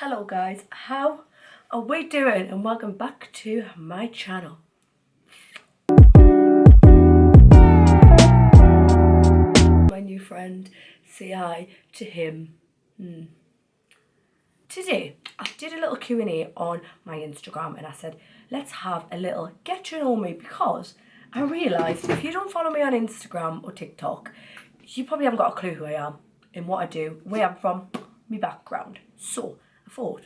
Hello guys, how are we doing? And welcome back to my channel. My new friend, say hi to him. Today, I did a little Q&A on my Instagram and I said, let's have a little get to know me, because I realised if you don't follow me on Instagram or TikTok, you probably haven't got a clue who I am and what I do, where I'm from, my background. So I thought,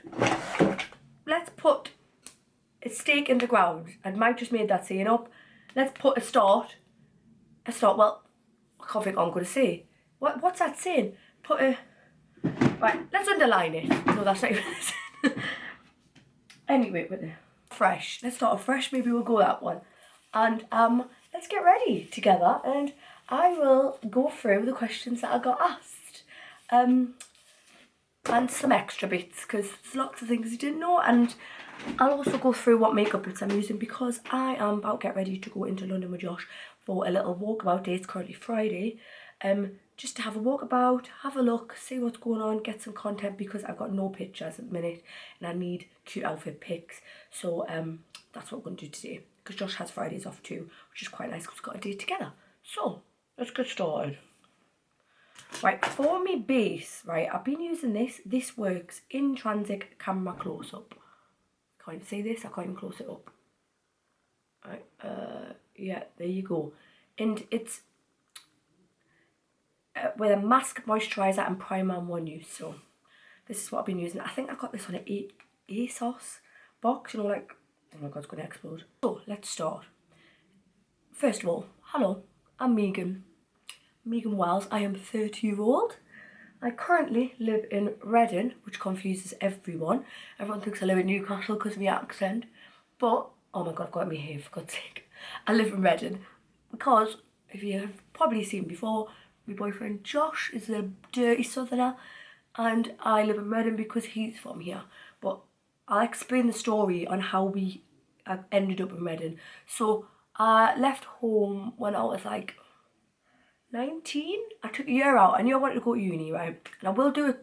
let's put a stake in the ground, and Mike just made that saying up. Let's put a start, well, I can't think what I'm going to say. What's that saying? Right, let's underline it. No, that's not even Anyway, with the fresh. Let's start afresh, maybe we'll go that one. And let's get ready together, and I will go through the questions that I got asked. And some extra bits, because there's lots of things you didn't know, and I'll also go through what makeup bits I'm using, because I am about to get ready to go into London with Josh for a little walkabout day. It's currently Friday. Just to have a walkabout, have a look, see what's going on, get some content, because I've got no pictures at the minute and I need cute outfit pics. So that's what we're going to do today, because Josh has Fridays off too, which is quite nice because we've got a day together. So let's get started. Right, for me base, right, I've been using this. This works in transit camera close up. Can't even see this, I can't even close it up. Right, yeah, there you go. And it's with a mask, moisturiser and primer in one use. So this is what I've been using. I think I got this on an ASOS box, you know, like, oh my god, it's going to explode. So let's start. First of all, hello, I'm Megan Wells. I am 30-year-old. I currently live in Reading, which confuses everyone. Everyone thinks I live in Newcastle because of my accent. But, oh my god, I've got my hair, for God's sake. I live in Reading because, if you have probably seen before, my boyfriend Josh is a dirty southerner, and I live in Reading because he's from here. But I'll explain the story on how we ended up in Reading. So I left home when I was like 19. I took a year out. I knew I wanted to go to uni, right? And I will do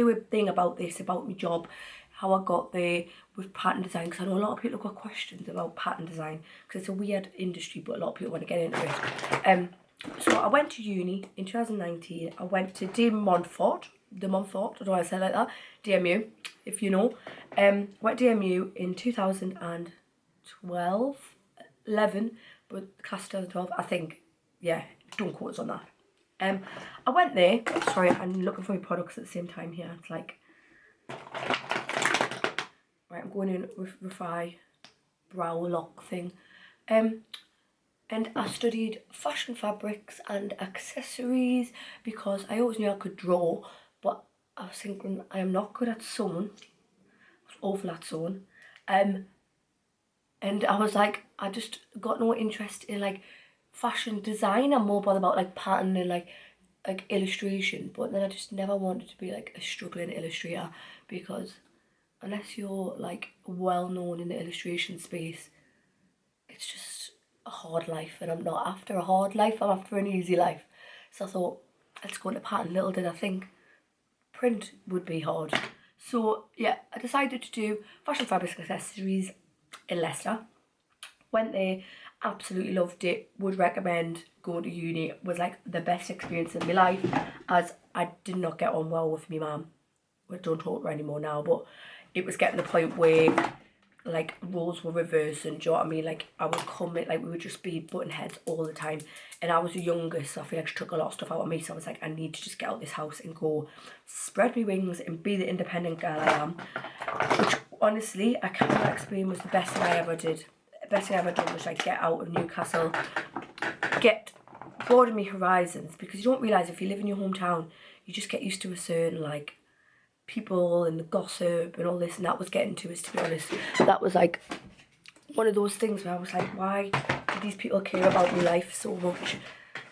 a thing about this, about my job, how I got there with pattern design, because I know a lot of people have got questions about pattern design, because it's a weird industry, but a lot of people want to get into it. So I went to uni in 2019. I went to De Montfort, I don't know why I say it like that, DMU, if you know. Went to DMU in 2012, 11, but class 2012, I think, yeah, don't quote us on that. I went there, sorry, I'm looking for my products at the same time here, it's like, right, I'm going in with Refi brow lock thing. And I studied fashion fabrics and accessories because I always knew I could draw, but I was thinking I am not good at sewing. I was awful at sewing. And I was like, I just got no interest in like fashion design. I'm more bothered about like pattern and like illustration. But then I just never wanted to be like a struggling illustrator, because unless you're like well known in the illustration space, it's just a hard life, and I'm not after a hard life, I'm after an easy life. So I thought, let's go into pattern. Little did I think print would be hard. So yeah, I decided to do fashion fabrics accessories in Leicester. Went there, absolutely loved it, would recommend going to uni. It was like the best experience in my life, as I did not get on well with my mum. We don't talk to her anymore now, but it was getting to the point where like roles were reversed, and do you know what I mean, like I would come in, like we would just be butting heads all the time, and I was the youngest, so I feel like she took a lot of stuff out of me. So I was like, I need to just get out of this house and go spread my wings and be the independent girl I am, which honestly I cannot explain was the best thing I ever did. The best thing I ever done was like get out of Newcastle, broaden my horizons, because you don't realise if you live in your hometown, you just get used to a certain like people and the gossip and all this, and that was getting to us, to be honest. That was like one of those things where I was like, why do these people care about my life so much?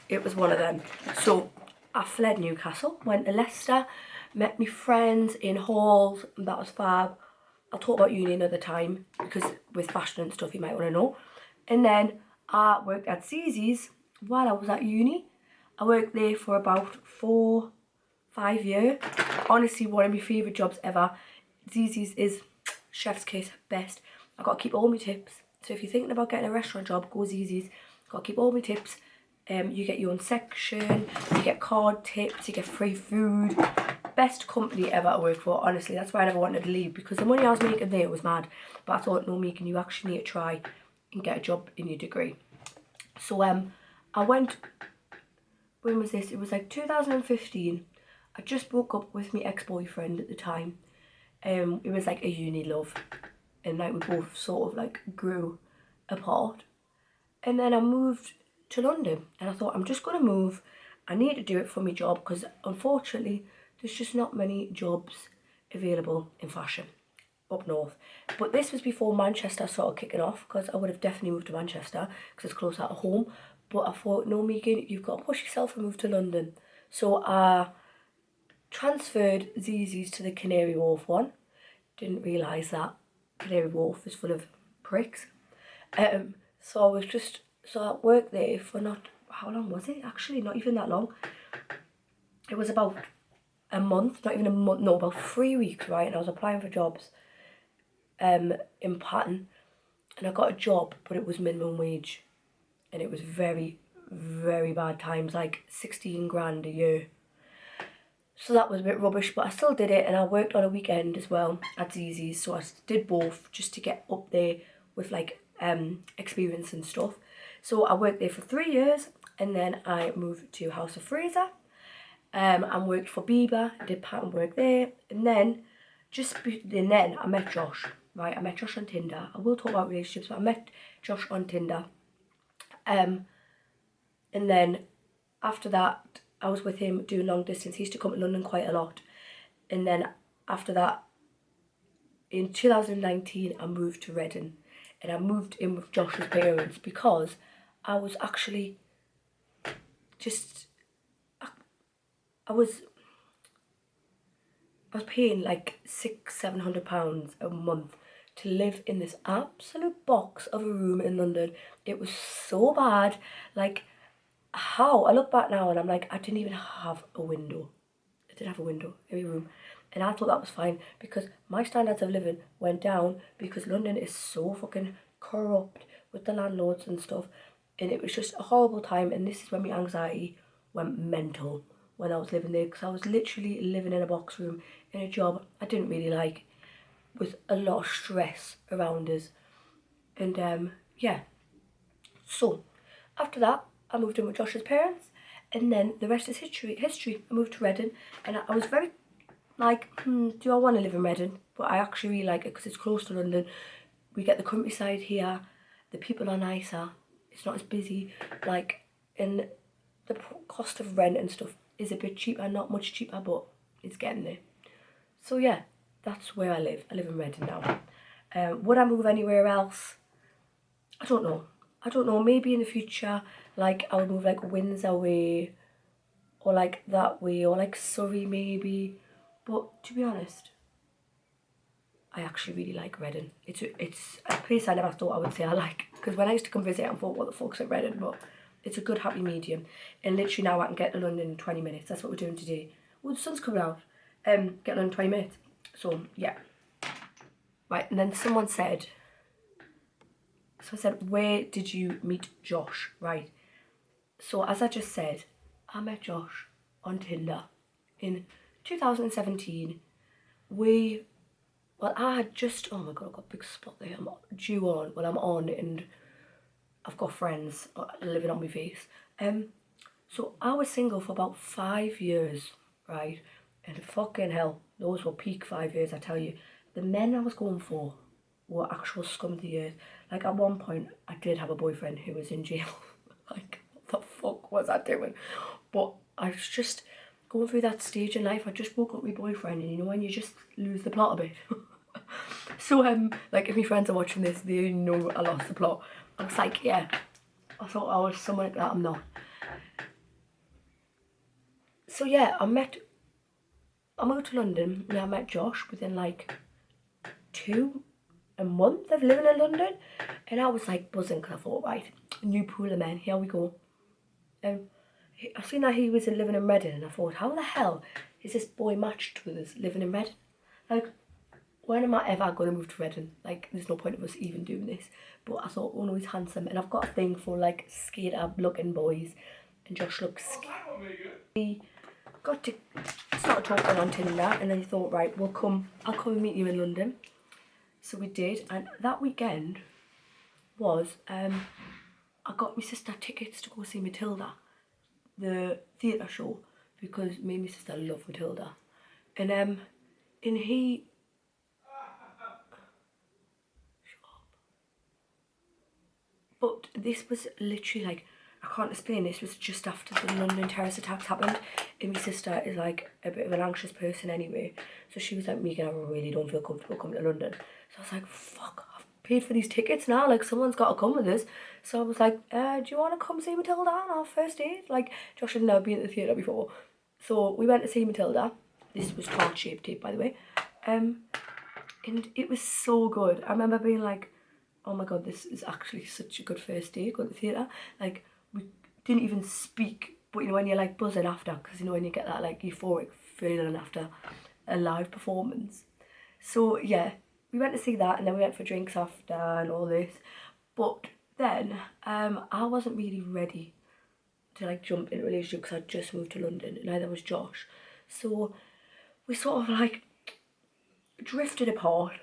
It was one of them. So I fled Newcastle, went to Leicester, met my friends in halls, and that was fab. I'll talk about uni another time, because with fashion and stuff you might want to know. And then I worked at Zzz's while I was at uni. I worked there for about 4-5 years. Honestly, one of my favourite jobs ever. Zzz's is chef's kiss, best. I got to keep all my tips. So if you're thinking about getting a restaurant job, go Zzz's. Got to keep all my tips. You get your own section, you get card tips, you get free food. Best company ever to work for, honestly. That's why I never wanted to leave, because the money I was making there was mad. But I thought, no, Megan, you actually need to try and get a job in your degree. So I went, when was this? It was like 2015. I just broke up with my ex-boyfriend at the time. It was like a uni love, and like we both sort of like grew apart. And then I moved to London, and I thought, I'm just going to move. I need to do it for my job, because unfortunately there's just not many jobs available in fashion up north. But this was before Manchester started kicking off, because I would have definitely moved to Manchester because it's closer to home. But I thought, no, Megan, you've got to push yourself and move to London. So I transferred Zzz's to the Canary Wharf one. Didn't realise that Canary Wharf is full of pricks. So I worked there for not, how long was it? Actually, not even that long. It was about a month, not even a month, no, about 3 weeks, right? And I was applying for jobs in Patton, and I got a job, but it was minimum wage, and it was very, very bad times, like 16 grand a year. So that was a bit rubbish, but I still did it, and I worked on a weekend as well at Zzz's, so I did both just to get up there with like experience and stuff. So I worked there for 3 years, and then I moved to House of Fraser, and worked for Bieber, did pattern work there, and then I met Josh, right? I met Josh on Tinder. I will talk about relationships, but I met Josh on Tinder, and then after that, I was with him doing long distance. He used to come to London quite a lot. And then after that, in 2019, I moved to Reading. And I moved in with Josh's parents because I was actually just, I was paying like £600-700 a month to live in this absolute box of a room in London. It was so bad. Like, how? I look back now and I'm like, I didn't even have a window. I didn't have a window in my room. And I thought that was fine, because my standards of living went down because London is so fucking corrupt with the landlords and stuff. And it was just a horrible time. And this is when my anxiety went mental when I was living there, because I was literally living in a box room in a job I didn't really like, with a lot of stress around us. And yeah. So after that, I moved in with Josh's parents, and then the rest is history. I moved to Reading, and I was very like, do I want to live in Reading? But I actually really like it because it's close to London. We get the countryside here. The people are nicer. It's not as busy. Like, and the cost of rent and stuff is a bit cheaper. Not much cheaper, but it's getting there. So yeah, that's where I live. I live in Reading now. Would I move anywhere else? I don't know. Maybe in the future, like I would move like Windsor way, or like that way, or like Surrey maybe. But to be honest, I actually really like Reading. It's a place I never thought I would say I like, because when I used to come visit, I thought, what the fuck's at Reading? But it's a good happy medium, and literally now I can get to London in 20 minutes. That's what we're doing today. Well, the sun's coming out. Get to London in 20 minutes. So yeah. Right, and then someone said. So I said, where did you meet Josh? Right. So as I just said, I met Josh on Tinder in 2017. I had just, oh my God, I've got a big spot there. I'm due on, I'm on, and I've got friends living on my face. So I was single for about 5 years, right? And fucking hell, those were peak 5 years, I tell you. The men I was going for were actual scum of the earth. Like, at one point, I did have a boyfriend who was in jail. Like, what the fuck was I doing? But I was just going through that stage in life. I just broke up with my boyfriend, and you know when you just lose the plot a bit? So, like, if my friends are watching this, they know I lost the plot. I was like, yeah, I thought I was someone like that. I'm not. So, yeah, I moved to London, and I met Josh within, like, a month of living in London, and I was like buzzing because I thought, right, a new pool of men, here we go. And I seen that he was living in Reading, and I thought, how the hell is this boy matched with us living in Reading? Like, when am I ever going to move to Reading? Like, there's no point of us even doing this. But I thought, oh no, he's handsome. And I've got a thing for, like, skater looking boys. And Josh looks he got to start talking on Tinder. And then he thought, right, I'll come and meet you in London. So we did. And that weekend was, I got my sister tickets to go see Matilda, the theatre show. Because me and my sister love Matilda. And he... But this was literally like, I can't explain, this was just after the London terrorist attacks happened. And my sister is like a bit of an anxious person anyway. So she was like, Megan, I really don't feel comfortable coming to London. So I was like, fuck, I've paid for these tickets now, like someone's got to come with us. So I was like, do you want to come see Matilda on our first date? Like, Josh had never been at the theatre before. So we went to see Matilda. This was tart-shaped tape, by the way. And it was so good. I remember being like, oh my god, this is actually such a good first day going to the theatre. Like, we didn't even speak, but you know when you're like buzzing after, because you know when you get that like euphoric feeling after a live performance. So yeah, we went to see that, and then we went for drinks after and all this. But then I wasn't really ready to like jump into a relationship because I'd just moved to London, and neither was Josh. So we sort of like drifted apart.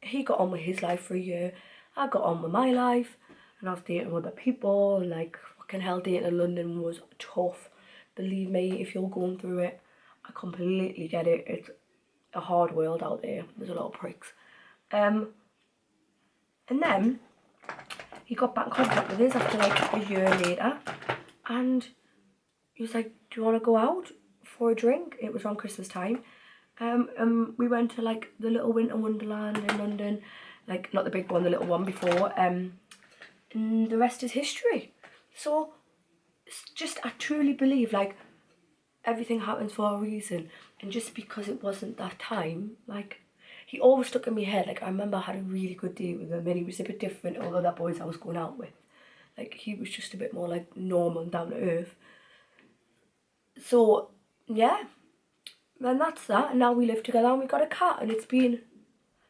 He got on with his life for a year, I got on with my life, and I was dating other people. Like, fucking hell, dating in London was tough. Believe me, if you're going through it, I completely get it. It's a hard world out there. There's a lot of pricks. And then he got back in contact with us after like a year later, and he was like, do you want to go out for a drink? It was around Christmas time. We went to like the little winter wonderland in London, like not the big one, the little one before, and the rest is history. So it's just, I truly believe like everything happens for a reason, and just because it wasn't that time, like he always stuck in my head. Like I remember I had a really good date with him, and he was a bit different to all the other boys I was going out with. Like he was just a bit more like normal and down to earth. So yeah, then that's that, and now we live together and we got a cat, and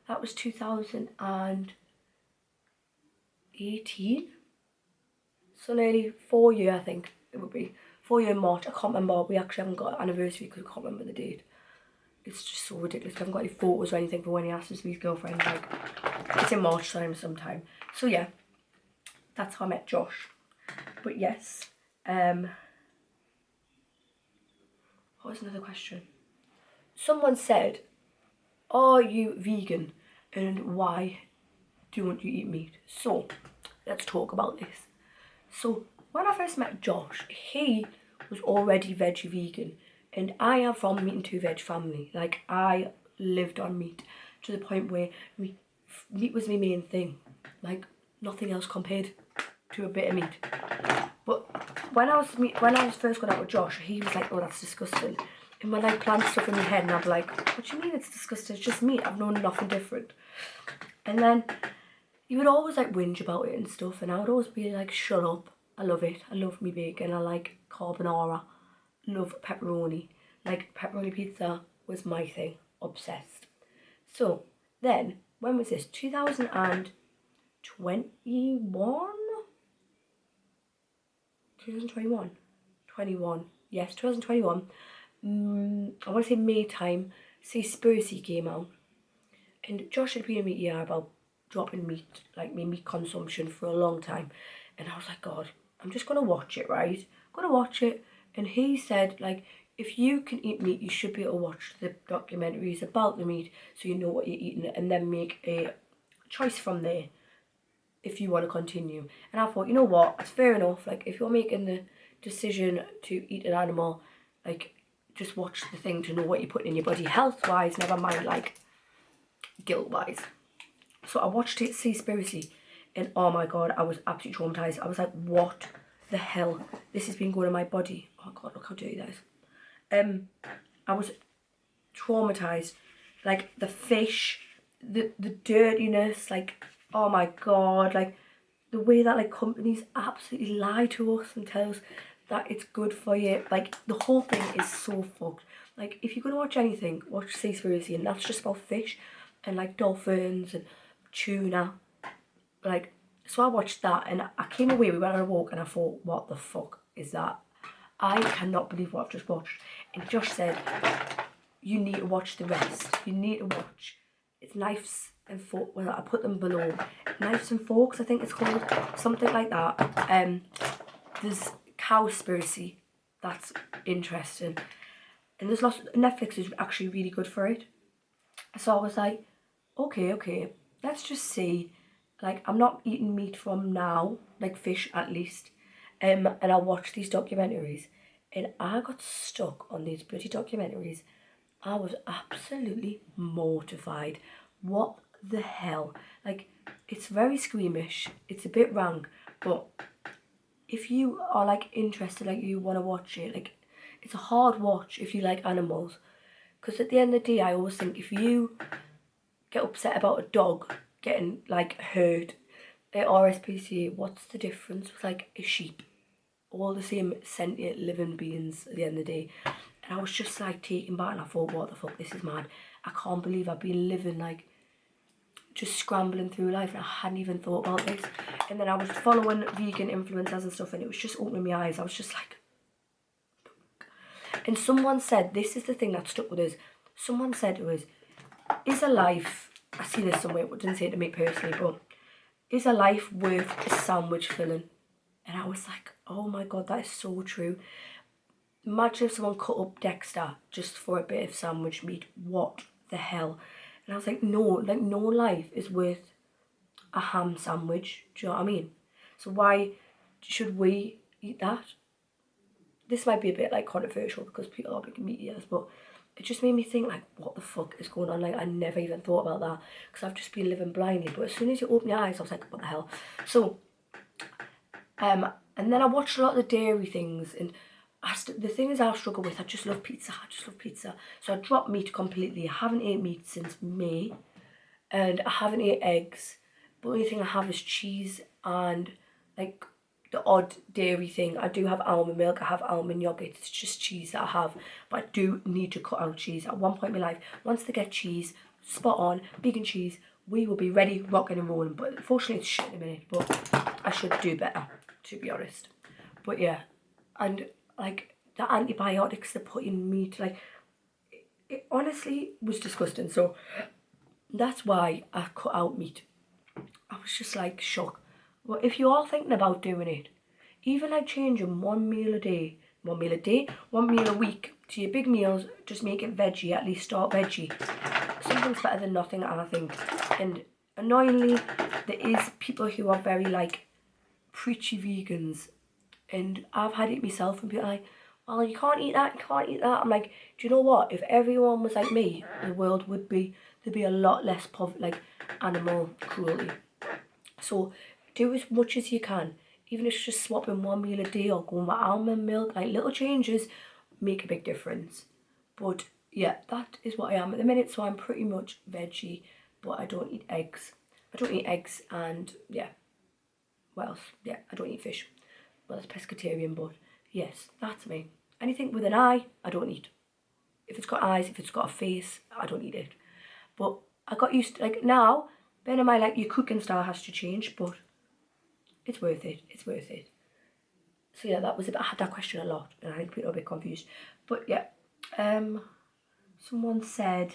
that was 2018, so nearly 4 years, I think it would be 4 year in March. I can't remember, we actually haven't got an anniversary because I can't remember the date. It's just so ridiculous. We haven't got any photos or anything for when he asked us to be his girlfriend. Like, it's in March time sometime. So yeah, that's how I met Josh. But yes, what was another question? Someone said, are you vegan and why don't you eat meat? So let's talk about this. So when I first met Josh, he was already veggie vegan, and I am from meat and two veg family. Like I lived on meat to the point where meat was my main thing. Like nothing else compared to a bit of meat. But when I was first going out with Josh, he was like, oh, that's disgusting. And when I planned stuff in my head, and I'd be like, what do you mean it's disgusting? It's just meat. I've known nothing different. And then he would always like whinge about it and stuff, and I would always be like, shut up. I love it. I love me bacon. I like carbonara. Love pepperoni. Like pepperoni pizza was my thing. Obsessed. So then, when was this? 2021? 2021? 21. Yes, 2021. I want to say May time, Seaspiracy came out, and Josh had been in my ear about dropping meat, like my meat consumption for a long time, and I was like, God, I'm just gonna watch it, right? I'm gonna watch it. And he said, like, if you can eat meat, you should be able to watch the documentaries about the meat so you know what you're eating, and then make a choice from there if you want to continue. And I thought, you know what, it's fair enough. Like, if you're making the decision to eat an animal, like, just watch the thing to know what you're putting in your body health-wise, never mind, like, guilt-wise. So I watched it, Seaspiracy, and oh my God, I was absolutely traumatised. I was like, what the hell? This has been going in my body. Oh God, look how dirty that is. I was traumatised. Like, the fish, the dirtiness, like, oh my God, like, the way that, like, companies absolutely lie to us and tell us that it's good for you. Like, the whole thing is so fucked. Like, if you're going to watch anything, watch Seaspiracy, and that's just about fish. and like dolphins and tuna. Like, so I watched that and I came away, we went on a walk and I thought, what the fuck is that? I cannot believe what I've just watched. And Josh said, you need to watch the rest. You need to watch. It's Knives and Forks. Well, I put them below. Knives and Forks, I think it's called. Something like that. There's Cowspiracy. That's interesting. And there's lots. Netflix is actually really good for it. So I was like, okay, let's just see. Like, I'm not eating meat from now, like fish at least. And I watched these documentaries, and I got stuck on these bloody documentaries. I was absolutely mortified. What the hell? Like, it's very squeamish. It's a bit wrong, but if you are like interested, like you want to watch it, like it's a hard watch if you like animals. Because at the end of the day, I always think if you get upset about a dog getting like hurt at RSPCA, what's the difference with like a sheep? All the same sentient living beings at the end of the day. And I was just like taken back and I thought, what the fuck, this is mad. I can't believe I've been living like just scrambling through life and I hadn't even thought about this. And then I was following vegan influencers and stuff and it was just opening my eyes. I was just like, and someone said, this is the thing that stuck with us. Someone said to us, is a life, I see this somewhere, but didn't say it to me personally, but is a life worth a sandwich filling? And I was like, oh my God, that is so true. Imagine if someone cut up Dexter just for a bit of sandwich meat. What the hell? And I was like, no life is worth a ham sandwich. Do you know what I mean? So why should we eat that? This might be a bit like controversial because people are big meat eaters, but it just made me think like, what the fuck is going on? Like, I never even thought about that because I've just been living blindly. But as soon as you open your eyes, I was like, what the hell? So, and then I watched a lot of the dairy things, and the thing is I struggle with, I just love pizza. So I dropped meat completely. I haven't ate meat since May, and I haven't ate eggs. The only thing I have is cheese and like the odd dairy thing. I do have almond milk, I have almond yogurt. It's just cheese that I have, but I do need to cut out cheese. At one point in my life, once they get cheese, spot on, vegan cheese, we will be ready, rocking and rolling. But unfortunately it's shit in a minute, but I should do better, to be honest. But yeah, and like the antibiotics they put in meat, like it honestly was disgusting. So that's why I cut out meat. I was just like shocked. Well, if you are thinking about doing it, even like changing one meal a week to your big meals, just make it veggie, at least start veggie. Something's better than nothing, I think. And annoyingly, there is people who are very like preachy vegans, and I've had it myself and be like, well, you can't eat that, I'm like, do you know what? If everyone was like me, the world would be, there'd be a lot less like animal cruelty. So do as much as you can, even if it's just swapping one meal a day or going with almond milk, like little changes make a big difference. But yeah, that is what I am at the minute, so I'm pretty much veggie, but I don't eat eggs. And yeah, what else? Yeah, I don't eat fish. Well, it's pescatarian, but yes, that's me. Anything with an eye, I don't eat. If it's got eyes, if it's got a face, I don't eat it. But I got used to, like now, bear in mind, like your cooking style has to change, but it's worth it. So yeah, that was I had that question a lot, and I think people are a bit confused. But yeah, someone said,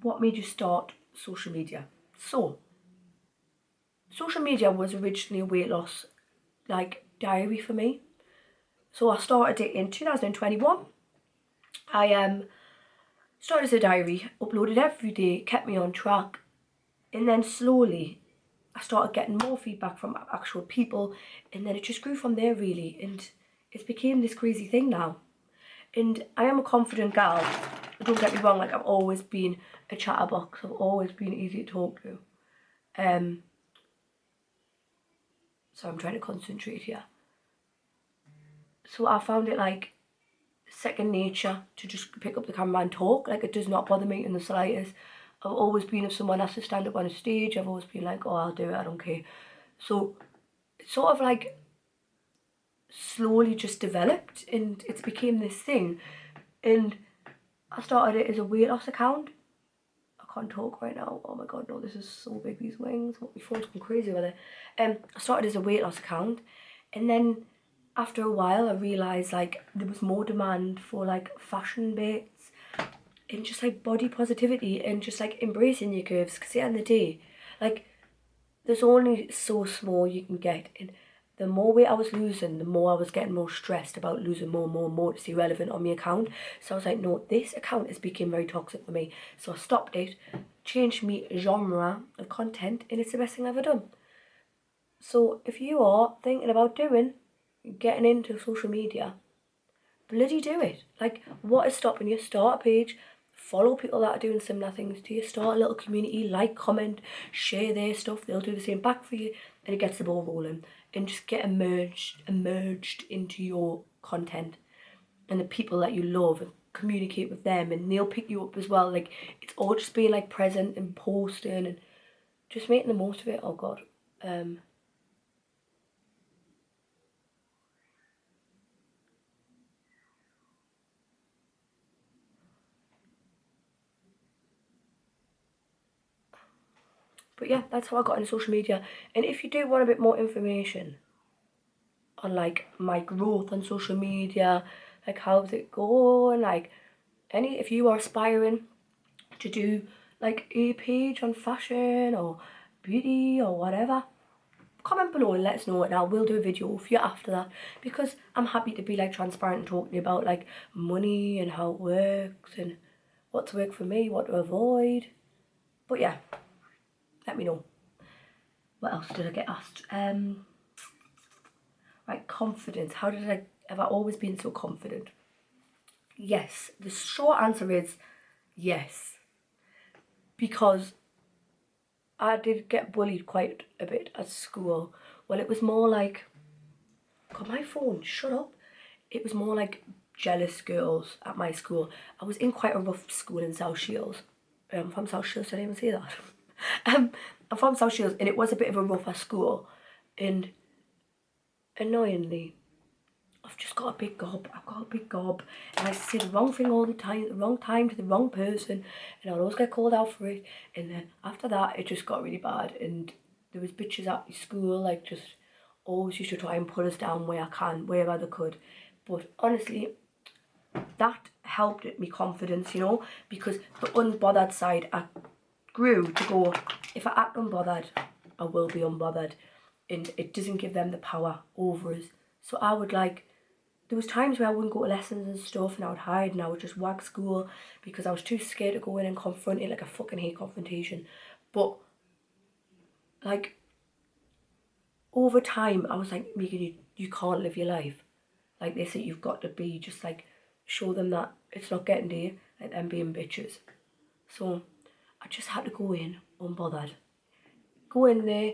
what made you start social media? So, social media was originally a weight loss like diary for me. So I started it in 2021. I started as a diary, uploaded every day, kept me on track, and then slowly I started getting more feedback from actual people, and then it just grew from there really, and it's became this crazy thing now. And I am a confident gal, don't get me wrong, like I've always been a chatterbox, I've always been easy to talk to. So I'm trying to concentrate here. So I found it like second nature to just pick up the camera and talk. Like, it does not bother me in the slightest. I've always been, if someone has to stand up on a stage, I've always been like, oh, I'll do it, I don't care. So it's sort of like slowly just developed, and it's became this thing And I started it as a weight loss account. I can't talk right now. Oh my god, no, this is so big, these wings. My phone's gone crazy with it. I started as a weight loss account, and then after a while I realised like there was more demand for like fashion bits and just like body positivity and just like embracing your curves, because at the end of the day, like, there's only so small you can get, and the more weight I was losing, the more I was getting more stressed about losing more and more and more to stay relevant on my account. So I was like, no, this account has become very toxic for me. So I stopped it, changed my genre of content, and it's the best thing I've ever done. So if you are thinking about getting into social media, bloody do it. Like, what is stopping you? Start a page, follow people that are doing similar things to you, start a little community, like, comment, share their stuff, they'll do the same back for you, and it gets the ball rolling. And just get emerged into your content and the people that you love, and communicate with them, and they'll pick you up as well. Like, it's all just being like present and posting and just making the most of it. Oh god. But yeah, that's how I got into social media. And if you do want a bit more information on like my growth on social media, like how's it going, like if you are aspiring to do like a page on fashion or beauty or whatever, comment below and let us know, and I will do a video for you after that, because I'm happy to be like transparent and talking about like money and how it works and what to work for me, what to avoid. But yeah, let me know. What else did I get asked? Right, confidence. Have I always been so confident? Yes. The short answer is yes. Because I did get bullied quite a bit at school. Well, it was more like, God, my phone, shut up. It was more like jealous girls at my school. I was in quite a rough school in South Shields. I'm from South Shields, did I even say that? I'm from South Shields, and it was a bit of a rougher school. And annoyingly, I've just got a big gob. I've got a big gob, and I say the wrong thing all the time, at the wrong time to the wrong person, and I'll always get called out for it. And then after that, it just got really bad, and there was bitches at school like just always used to try and put us down wherever they could. But honestly, that helped me confidence, because the unbothered side I grew to go, if I act unbothered, I will be unbothered, and it doesn't give them the power over us. So I would there was times where I wouldn't go to lessons and stuff, and I would hide and I would just wag school because I was too scared to go in and confront it. Like, I fucking hate confrontation. But like, over time I was like, Megan, you can't live your life like this. That you've got to be just like, show them that it's not getting to you, like them being bitches. So I just had to go in unbothered. Go in there,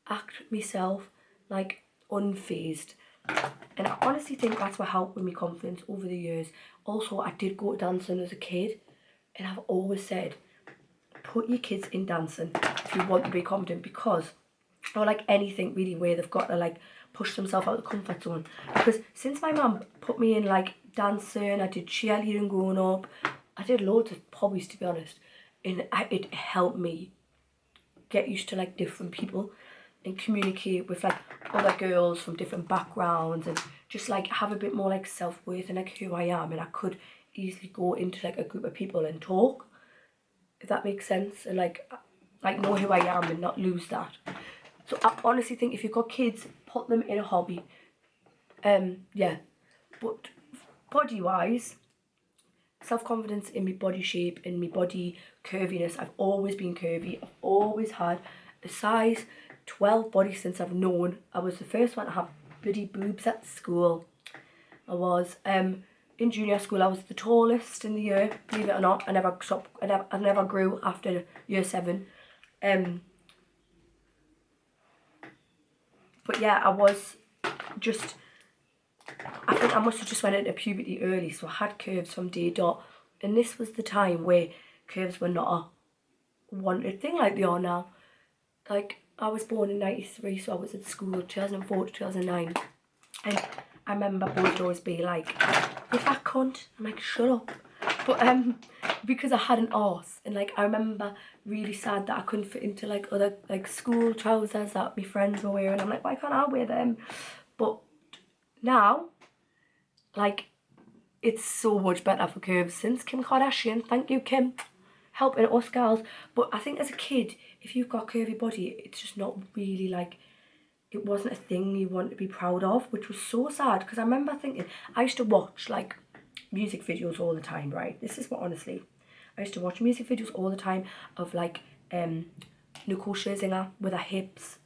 act myself, like, unfazed. And I honestly think that's what helped with my confidence over the years. Also, I did go to dancing as a kid, and I've always said, put your kids in dancing if you want to be confident, because or like anything really where they've got to like push themselves out of the comfort zone. Because since my mum put me in like dancing, I did cheerleading growing up, I did loads of hobbies, to be honest, and it helped me get used to like different people and communicate with like other girls from different backgrounds, and just like have a bit more like self-worth and like who I am, and I could easily go into like a group of people and talk, if that makes sense, and like know who I am and not lose that. So I honestly think if you've got kids, put them in a hobby. Yeah. But body wise, self-confidence in my body shape, in my body curviness, I've always been curvy. I've always had a size 12 body since I've known. I was the first one to have bloody boobs at school. I was in junior school. I was the tallest in the year, believe it or not. I never grew after year 7. But yeah, I was just, I think I must have just went into puberty early, so I had curves from day dot, and this was the time where curves were not a wanted thing like they are now. Like, I was born in 93, so I was at school 2004 to 2009, and I remember boys would always be like, "You fat cunt." I'm like, "Shut up." But because I had an arse, and like I remember really sad that I couldn't fit into like other like school trousers that my friends were wearing. I'm like, why can't I wear them? But now, like, it's so much better for curves since Kim Kardashian. Thank you, Kim, helping us girls. But I think as a kid, if you've got a curvy body, it's just not really like, it wasn't a thing you want to be proud of, which was so sad. Because I remember thinking, I used to watch like music videos all the time, right? This is what, honestly, I used to watch music videos all the time of like Nicole Scherzinger with her hips,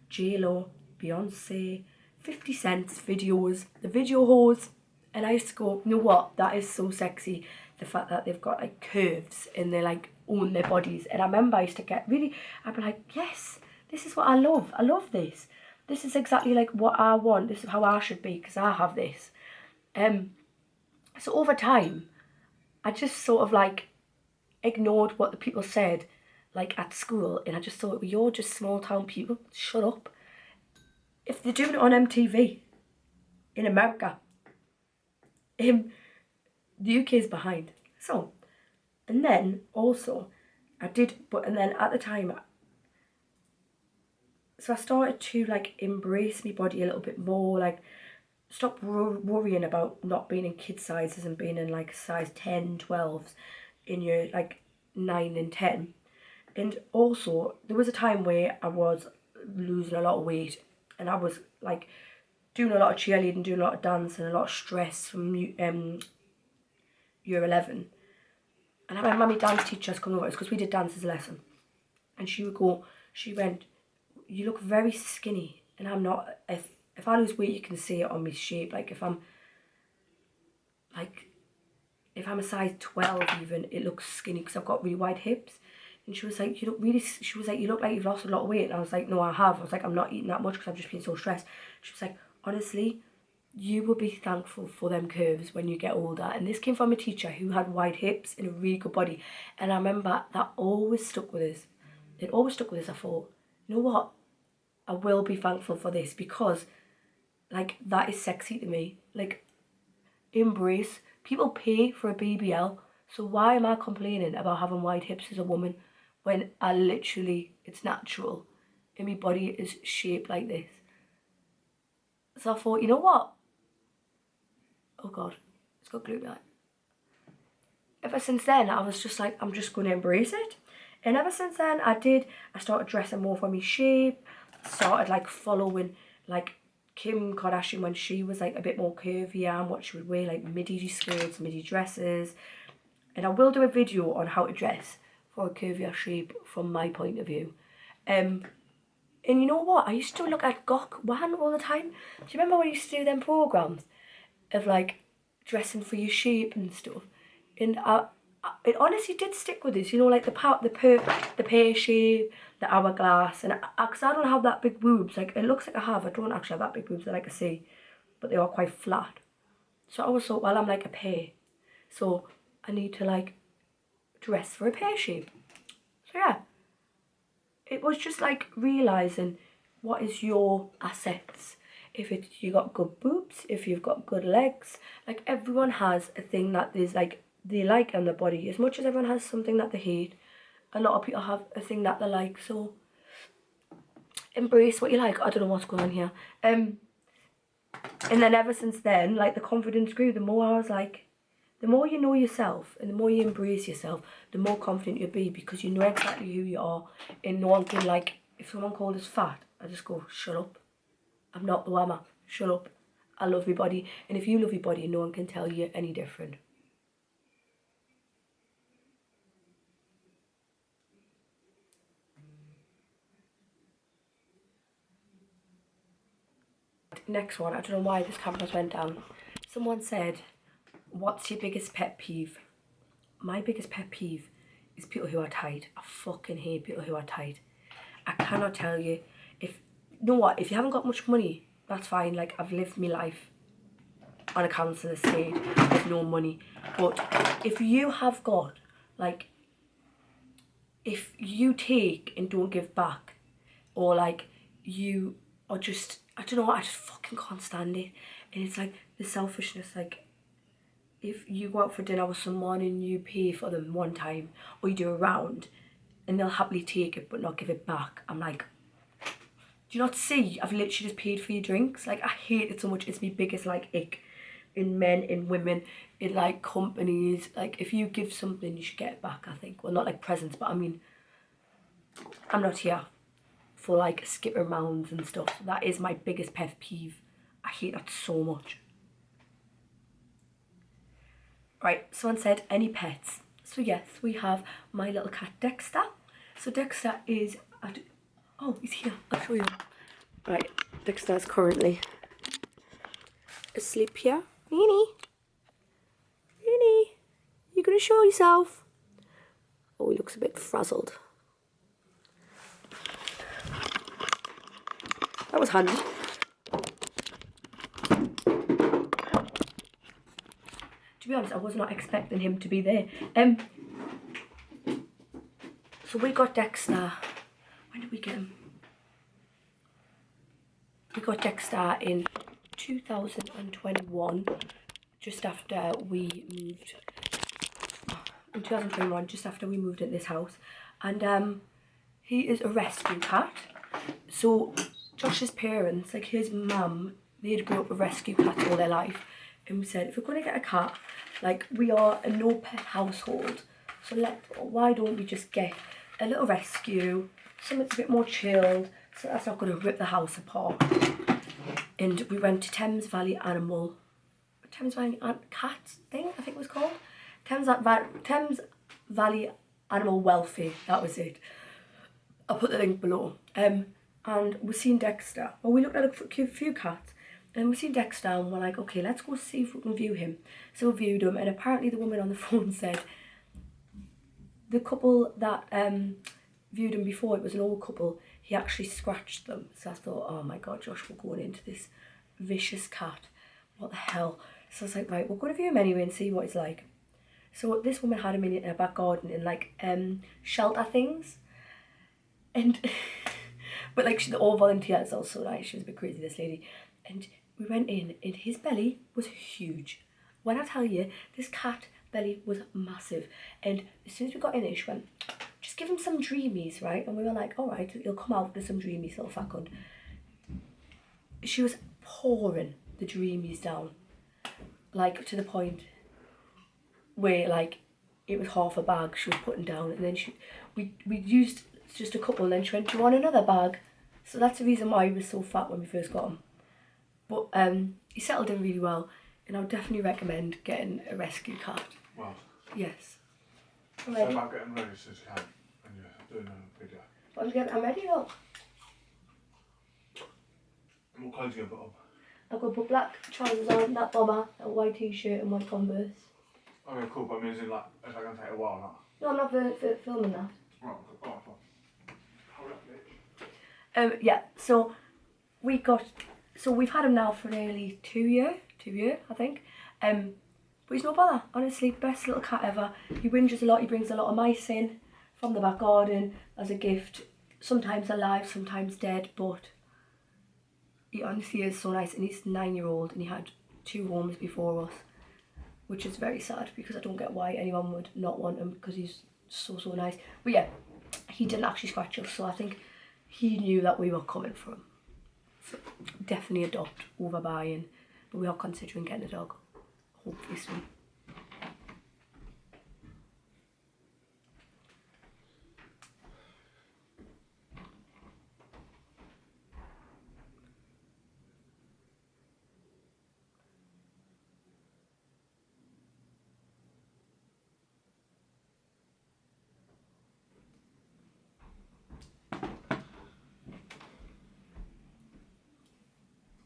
J-Lo, Beyonce, 50 Cent's videos, the video whores. And I used to go, you know what, that is so sexy, the fact that they've got like curves and they like own their bodies. And I remember I used to get really, I'd be like, yes, this is what I love this. This is exactly like what I want, this is how I should be because I have this. So over time, I just sort of like ignored what the people said like at school, and I just thought, well, you're just small town people, shut up. If they're doing it on MTV in America, the UK's behind. So, and then also I did, but and then at the time, so I started to like embrace my body a little bit more, like stop worrying about not being in kid sizes and being in like size 10, 12s in your like 9 and 10. And also there was a time where I was losing a lot of weight and I was like doing a lot of cheerleading, doing a lot of dance and a lot of stress from year 11. And I remember my dance teacher's coming over, it's because we did dance as a lesson, and she went, "You look very skinny." And I'm not, if I lose weight you can see it on my shape, like if I'm a size 12 even, it looks skinny because I've got really wide hips. And she was like, "You look really," she was like, "You look like you've lost a lot of weight." And I was like, "No, I have." I was like, "I'm not eating that much because I've just been so stressed." She was like, "Honestly, you will be thankful for them curves when you get older." And this came from a teacher who had wide hips and a really good body. And I remember that always stuck with us. It always stuck with us. I thought, you know what? I will be thankful for this because like that is sexy to me. Like, embrace. People pay for a BBL, so why am I complaining about having wide hips as a woman when I literally, it's natural and my body is shaped like this? So I thought, you know what? Oh God, it's got glue back. Ever since then, I was just like, I'm just going to embrace it. And ever since then, I started dressing more for my shape, started like following like Kim Kardashian when she was like a bit more curvier and what she would wear, like midi skirts, midi dresses. And I will do a video on how to dress for a curvier shape from my point of view. And you know what? I used to look at Grwm all the time. Do you remember when I used to do them programs of like dressing for your shape and stuff? And it honestly did stick with us, you know, like the pear shape, the hourglass, and because I don't have that big boobs, like it looks like I have, I don't actually have that big boobs, they're like a C, but they are quite flat. So I always thought, well, I'm like a pear, so I need to like dress for a pear shape. So yeah, it was just like realising what is your assets. If it's, you got good boobs, if you've got good legs, like everyone has a thing that is like they like on their body. As much as everyone has something that they hate, a lot of people have a thing that they like. So embrace what you like. I don't know what's going on here. And then ever since then, like the confidence grew. The more I was like, the more you know yourself and the more you embrace yourself, the more confident you'll be because you know exactly who you are. And no one can like, if someone called us fat, I just go, shut up. I'm not the whammer. Shut up. I love your body. And if you love your body, no one can tell you any different. Next one, I don't know why this camera's went down. Someone said, what's your biggest pet peeve? My biggest pet peeve is people who are tight. I fucking hate people who are tight. I cannot tell you. You know what, if you haven't got much money, that's fine. Like, I've lived my life on a council estate with no money. But if you have got, like, if you take and don't give back, or like you are just, I don't know, I just fucking can't stand it. And it's like the selfishness, like if you go out for dinner with someone and you pay for them one time, or you do a round, and they'll happily take it but not give it back. I'm like, do you not see? I've literally just paid for your drinks. Like, I hate it so much. It's my biggest, like, ick in men, in women, in, like, companies. Like, if you give something, you should get it back, I think. Well, not, like, presents, but, I mean, I'm not here for, like, skip rounds and stuff. That is my biggest pet peeve. I hate that so much. Right, someone said, any pets? So, yes, we have my little cat, Dexter. So, Dexter is... Oh, he's here. I'll show you. Right, Dexter is currently asleep here. Rini, you gonna show yourself? Oh, he looks a bit frazzled. That was handy. To be honest, I was not expecting him to be there. So we got Dexter. When did we get him? We got Dexter in 2021, just after we moved. In 2021, just after we moved in this house, and he is a rescue cat. So Josh's parents, like his mum, they had grew up with rescue cats all their life, and we said, if we're going to get a cat, like, we are a no pet household, so why don't we just get a little rescue, something that's a bit more chilled, so that's not going to rip the house apart. And we went to Thames Valley Cat thing, I think it was called. Thames Valley Animal Welfare, that was it. I'll put the link below. And we've seen Dexter. Well, we looked at a few cats, and we've seen Dexter, and we're like, okay, let's go see if we can view him. So we viewed him, and apparently the woman on the phone said the couple that viewed him before, it was an old couple, he actually scratched them. So I thought, oh my god, Josh, we're going into this vicious cat. What the hell? So I was like, right, we're going to view him anyway and see what he's like. So this woman had him in her back garden in, like, shelter things. And, but, like, she's all volunteers, also nice. She was a bit crazy, this lady. And we went in, and his belly was huge. When I tell you, this cat belly was massive. And as soon as we got in there, she went, just give him some dreamies, right? And we were like, all right, he'll come out with some dreamies, little fat cunt. She was pouring the dreamies down, like, to the point where, like, it was half a bag she was putting down, and then we used just a couple, and then she went, do you want another bag? So that's the reason why he was so fat when we first got him. But he settled in really well, and I would definitely recommend getting a rescue cat. Well, yes. I'm ready. So about getting ready since you have, and you're doing a video. I'm ready, look. And what clothes you gonna put on? I've got to put black trousers on, that bomber, a white t-shirt and white Converse. Okay, cool, but I mean, is it like, is that going to take a while or not? No, I'm not filming that. Right, cool. Hold up, bitch. Yeah, so we've had him now for nearly 2 years, I think. But he's no bother, honestly, best little cat ever. He whinges a lot, he brings a lot of mice in from the back garden as a gift. Sometimes alive, sometimes dead, but he honestly is so nice, and he's 9-year-old, and he had 2 homes before us, which is very sad because I don't get why anyone would not want him, because he's so nice. But yeah, he didn't actually scratch us, so I think he knew that we were coming for him. So definitely adopt over buying, but we are considering getting a dog, hopefully soon.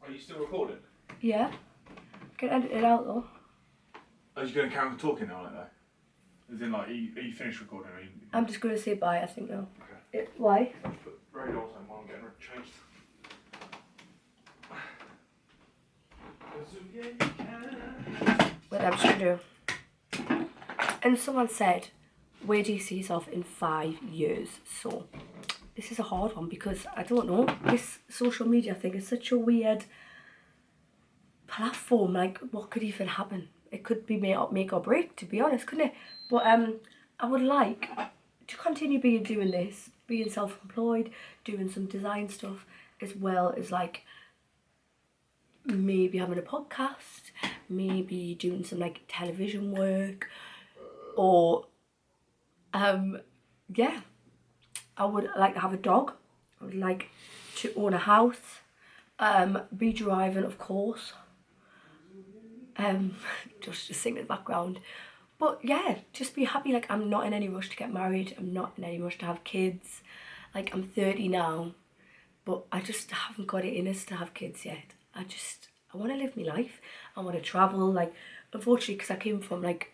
Are you still recording? Yeah, can edit it out though. Are you going to carry on talking now, like that? As in, like, are you finished recording? Or I'm just going to say bye, I think now. Okay. Why? Let's put radars on while I'm getting changed. What I'm just going to do. And someone said, where do you see yourself in 5 years? So this is a hard one because I don't know. This social media thing is such a weird platform, like what could even happen? It could be make or break, to be honest, couldn't it? But I would like to continue doing this, being self-employed, doing some design stuff, as well as like maybe having a podcast, maybe doing some like television work, or yeah, I would like to have a dog. I would like to own a house, be driving, of course. Just sing in the background. But yeah, just be happy. Like, I'm not in any rush to get married. I'm not in any rush to have kids. Like, I'm 30 now, but I just haven't got it in us to have kids yet. I want to live my life. I want to travel. Like, unfortunately, because I came from like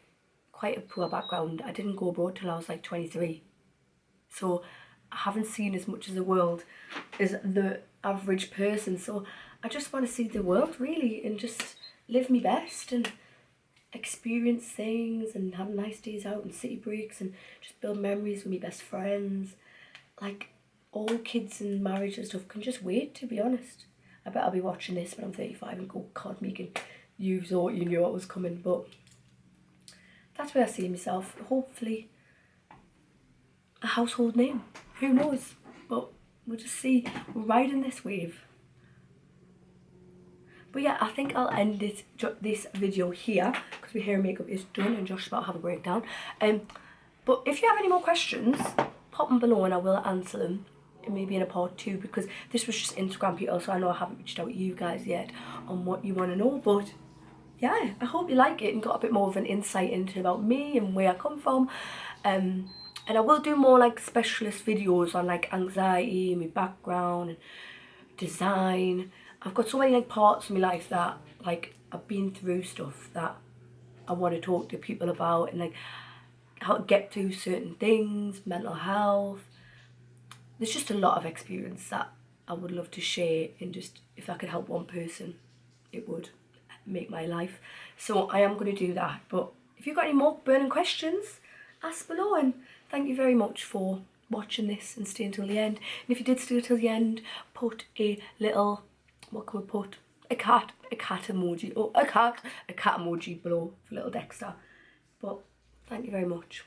quite a poor background, I didn't go abroad till I was like 23. So I haven't seen as much of the world as the average person. So I just want to see the world, really, and just live my best and experience things and have nice days out and city breaks and just build memories with my best friends. Like, all kids and marriage and stuff can just wait, to be honest. I bet I'll be watching this when I'm 35 and go, God, Megan, you thought you knew what was coming. But that's where I see myself. Hopefully a household name. Who knows? But we'll just see. We're riding this wave. But yeah, I think I'll end this video here because my hair and makeup is done and Josh's about to have a breakdown. But if you have any more questions, pop them below and I will answer them. Maybe in a part 2, because this was just Instagram people, so I know I haven't reached out to you guys yet on what you want to know. But yeah, I hope you like it and got a bit more of an insight into about me and where I come from. And I will do more like specialist videos on like anxiety, my background and design. I've got so many like parts of my life that like I've been through stuff that I want to talk to people about, and like how to get through certain things, mental health. There's just a lot of experience that I would love to share, and just if I could help one person, it would make my life. So I am going to do that. But if you've got any more burning questions, ask below, and thank you very much for watching this and staying till the end. And if you did stay till the end, put a little, what can we put? A cat emoji, or a cat emoji below for little Dexter. But thank you very much.